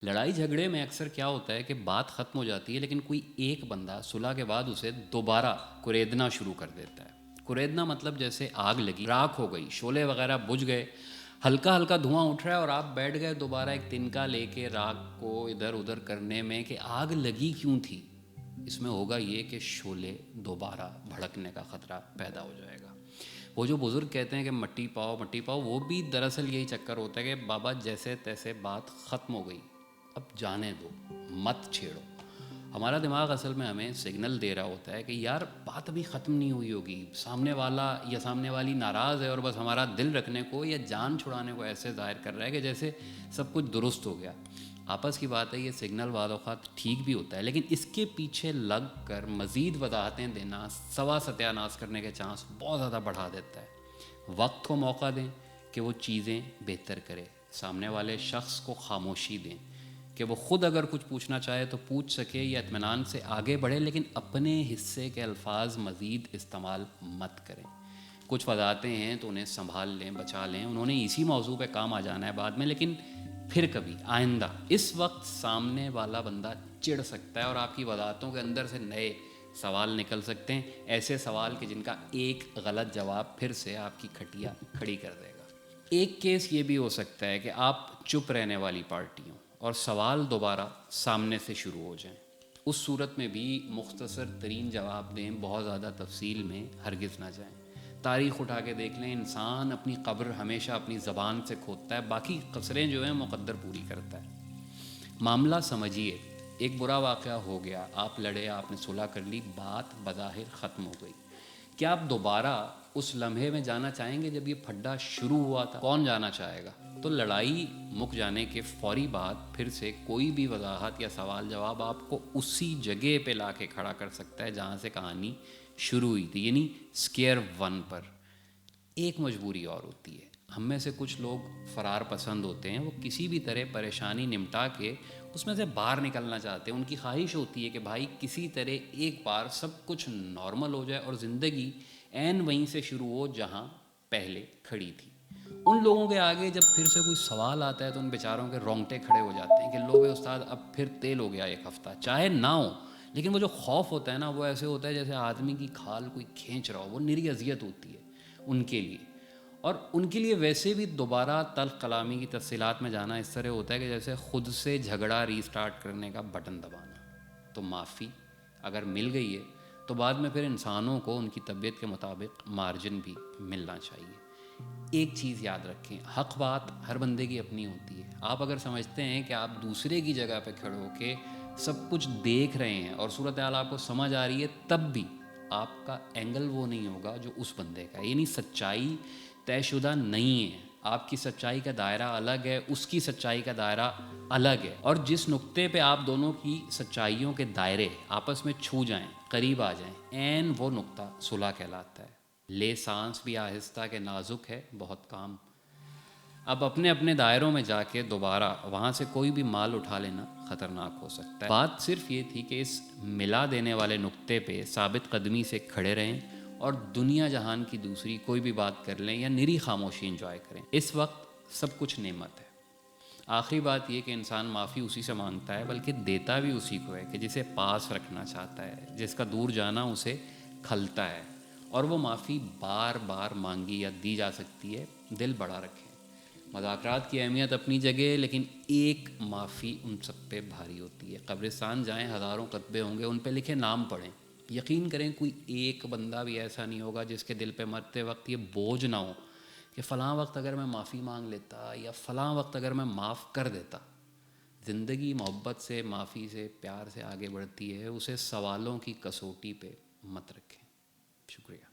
لڑائی جھگڑے میں اکثر کیا ہوتا ہے کہ بات ختم ہو جاتی ہے، لیکن کوئی ایک بندہ صلح کے بعد اسے دوبارہ کریدنا شروع کر دیتا ہے۔ کریدنا مطلب جیسے آگ لگی، راکھ ہو گئی، شعلے وغیرہ بجھ گئے، ہلکا ہلکا دھواں اٹھ رہا ہے اور آپ بیٹھ گئے دوبارہ ایک تنکا لے کے راکھ کو ادھر ادھر کرنے میں کہ آگ لگی کیوں تھی۔ اس میں ہوگا یہ کہ شعلے دوبارہ بھڑکنے کا خطرہ پیدا ہو جائے گا۔ وہ جو بزرگ کہتے ہیں کہ مٹی پاؤ مٹی پاؤ، وہ بھی دراصل یہی چکر ہوتا ہے کہ بابا جیسے تیسے بات ختم ہو گئی، اب جانے دو، مت چھیڑو۔ ہمارا دماغ اصل میں ہمیں سگنل دے رہا ہوتا ہے کہ یار بات ابھی ختم نہیں ہوئی ہوگی، سامنے والا یا سامنے والی ناراض ہے اور بس ہمارا دل رکھنے کو یا جان چھڑانے کو ایسے ظاہر کر رہا ہے کہ جیسے سب کچھ درست ہو گیا۔ آپس کی بات ہے، یہ سگنل بعض اوقات ٹھیک بھی ہوتا ہے، لیکن اس کے پیچھے لگ کر مزید وضاحتیں دینا سوا ستیہ ناش کرنے کے چانس بہت زیادہ بڑھا دیتا ہے۔ وقت کو موقع دیں کہ وہ چیزیں بہتر کرے، سامنے والے شخص کو خاموشی دیں کہ وہ خود اگر کچھ پوچھنا چاہے تو پوچھ سکے یا اطمینان سے آگے بڑھے، لیکن اپنے حصے کے الفاظ مزید استعمال مت کریں۔ کچھ وضاحتیں ہیں تو انہیں سنبھال لیں، بچا لیں، انہوں نے اسی موضوع پہ کام آ جانا ہے بعد میں، لیکن پھر کبھی آئندہ اس وقت سامنے والا بندہ چڑ سکتا ہے اور آپ کی وضاحتوں کے اندر سے نئے سوال نکل سکتے ہیں، ایسے سوال کہ جن کا ایک غلط جواب پھر سے آپ کی کھٹیا کھڑی کر دے گا۔ ایک کیس یہ بھی ہو سکتا ہے کہ آپ چپ رہنے والی پارٹی ہوں اور سوال دوبارہ سامنے سے شروع ہو جائیں، اس صورت میں بھی مختصر ترین جواب دیں، بہت زیادہ تفصیل میں ہرگز نہ جائیں۔ تاریخ اٹھا کے دیکھ لیں، انسان اپنی قبر ہمیشہ اپنی زبان سے کھودتا ہے، باقی قصریں جو ہیں مقدر پوری کرتا ہے۔ معاملہ سمجھیے، ایک برا واقعہ ہو گیا، آپ لڑے، آپ نے صلح کر لی، بات بظاہر ختم ہو گئی۔ کیا آپ دوبارہ اس لمحے میں جانا چاہیں گے جب یہ پھڈا شروع ہوا تھا؟ کون جانا چاہے گا؟ تو لڑائی مک جانے کے فوری بعد پھر سے کوئی بھی وضاحت یا سوال جواب آپ کو اسی جگہ پہ لا کے کھڑا کر سکتا ہے جہاں سے کہانی شروع ہوئی تھی، یعنی سکیئر ون پر۔ ایک مجبوری اور ہوتی ہے، ہم میں سے کچھ لوگ فرار پسند ہوتے ہیں، وہ کسی بھی طرح پریشانی نمٹا کے اس میں سے باہر نکلنا چاہتے ہیں۔ ان کی خواہش ہوتی ہے کہ بھائی کسی طرح ایک بار سب کچھ نارمل ہو جائے اور زندگی عین وہیں سے شروع ہو جہاں پہلے کھڑی تھی۔ ان لوگوں کے آگے جب پھر سے کوئی سوال آتا ہے تو ان بیچاروں کے رونگٹے کھڑے ہو جاتے ہیں کہ لو بھائی استاد اب پھر تیل ہو گیا ایک ہفتہ، چاہے نہ ہو، لیکن وہ جو خوف ہوتا ہے نا، وہ ایسے ہوتا ہے جیسے آدمی کی کھال کوئی کھینچ رہا ہو، وہ نری اذیت ہوتی ہے ان کے لیے۔ اور ان کے لیے ویسے بھی دوبارہ تلخ کلامی کی تفصیلات میں جانا اس طرح ہوتا ہے کہ جیسے خود سے جھگڑا ری سٹارٹ کرنے کا بٹن دبانا۔ تو معافی اگر مل گئی ہے تو بعد میں پھر انسانوں کو ان کی طبیعت کے مطابق مارجن بھی ملنا چاہیے۔ ایک چیز یاد رکھیں، حق بات ہر بندے کی اپنی ہوتی ہے۔ آپ اگر سمجھتے ہیں کہ آپ دوسرے کی جگہ پہ کھڑے ہو کے سب کچھ دیکھ رہے ہیں اور صورتحال آپ کو سمجھ آ رہی ہے، تب بھی آپ کا اینگل وہ نہیں ہوگا جو اس بندے کا ہے، یعنی سچائی طے شدہ نہیں ہے۔ آپ کی سچائی کا دائرہ الگ ہے، اس کی سچائی کا دائرہ الگ ہے، اور جس نقطے پہ آپ دونوں کی سچائیوں کے دائرے آپس میں چھو جائیں، قریب آ جائیں، عین وہ نقطہ صلح کہلاتا ہے۔ لے سانس بھی آہستہ کہ نازک ہے بہت کام۔ اب اپنے اپنے دائروں میں جا کے دوبارہ وہاں سے کوئی بھی مال اٹھا لینا خطرناک ہو سکتا ہے۔ بات صرف یہ تھی کہ اس ملا دینے والے نقطے پہ ثابت قدمی سے کھڑے رہیں اور دنیا جہان کی دوسری کوئی بھی بات کر لیں یا نری خاموشی انجوائے کریں، اس وقت سب کچھ نعمت ہے۔ آخری بات یہ کہ انسان معافی اسی سے مانگتا ہے، بلکہ دیتا بھی اسی کو ہے کہ جسے پاس رکھنا چاہتا ہے، جس کا دور جانا اسے کھلتا ہے، اور وہ معافی بار بار مانگی یا دی جا سکتی ہے۔ دل بڑا رکھیں، مذاکرات کی اہمیت اپنی جگہ ہے، لیکن ایک معافی ان سب پہ بھاری ہوتی ہے۔ قبرستان جائیں، ہزاروں خطبے ہوں گے، ان پہ لکھے نام پڑھیں، یقین کریں کوئی ایک بندہ بھی ایسا نہیں ہوگا جس کے دل پہ مرتے وقت یہ بوجھ نہ ہو کہ فلاں وقت اگر میں معافی مانگ لیتا یا فلاں وقت اگر میں معاف کر دیتا۔ زندگی محبت سے، معافی سے، پیار سے آگے بڑھتی ہے، اسے سوالوں کی کسوٹی پہ مت رکھیں۔ شکریہ۔